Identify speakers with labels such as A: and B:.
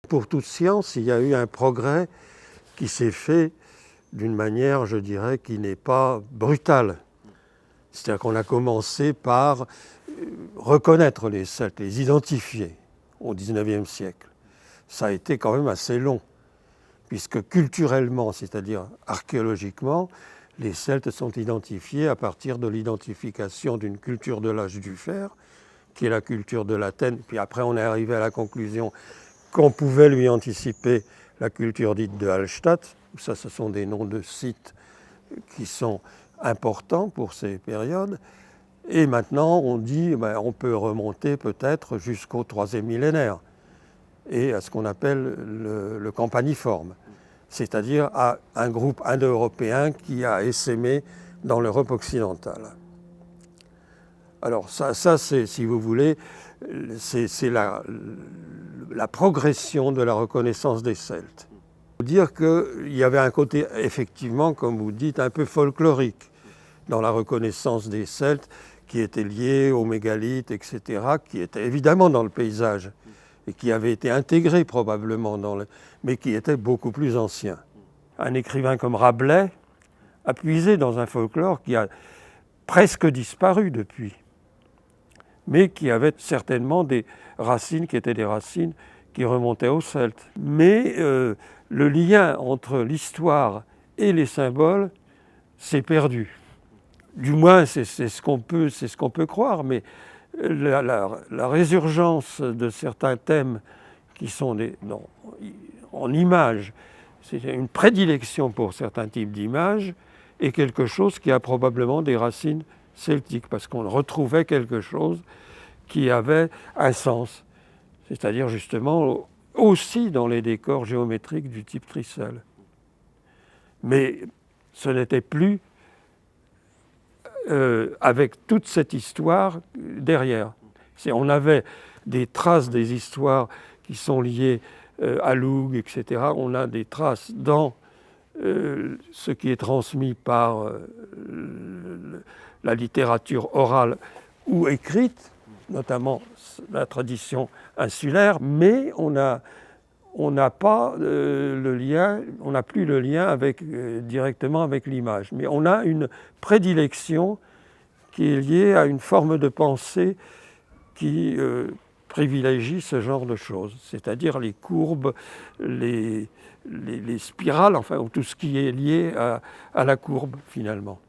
A: Pour toute science, il y a eu un progrès qui s'est fait d'une manière, je dirais, qui n'est pas brutale. C'est-à-dire qu'on a commencé par reconnaître les Celtes, les identifier au XIXe siècle. Ça a été quand même assez long, puisque culturellement, c'est-à-dire archéologiquement, les Celtes sont identifiés à partir de l'identification d'une culture de l'âge du fer, qui est la culture de l'Athènes. Puis après, on est arrivé à la conclusion qu'on pouvait lui anticiper la culture dite de Hallstatt. Ça, ce sont des noms de sites qui sont importants pour ces périodes. Et maintenant, on dit on peut remonter peut-être jusqu'au IIIe millénaire et à ce qu'on appelle le campaniforme, c'est-à-dire à un groupe indo-européen qui a essaimé dans l'Europe occidentale. Alors ça c'est, si vous voulez, c'est la progression de la reconnaissance des Celtes. Il faut dire qu'il y avait un côté, effectivement, comme vous dites, un peu folklorique dans la reconnaissance des Celtes, qui était lié aux mégalithes, etc., qui était évidemment dans le paysage et qui avait été intégré probablement mais qui était beaucoup plus ancien. Un écrivain comme Rabelais a puisé dans un folklore qui a presque disparu depuis, mais qui avait certainement des racines qui étaient des racines qui remontaient aux Celtes. Mais le lien entre l'histoire et les symboles s'est perdu. Du moins, c'est ce qu'on peut croire, mais la résurgence de certains thèmes qui sont en images, c'est une prédilection pour certains types d'images, et quelque chose qui a probablement des racines celtiques, parce qu'on retrouvait quelque chose qui avait un sens, c'est-à-dire justement aussi dans les décors géométriques du type Tricelle. Mais ce n'était plus avec toute cette histoire derrière. On avait des traces des histoires qui sont liées à Loug, etc. On a des traces dans ce qui est transmis par la littérature orale ou écrite, notamment la tradition insulaire, mais on n'a pas le lien, on n'a plus le lien directement avec l'image. Mais on a une prédilection qui est liée à une forme de pensée qui privilégie ce genre de choses, c'est-à-dire les courbes, les spirales, enfin tout ce qui est lié à la courbe finalement.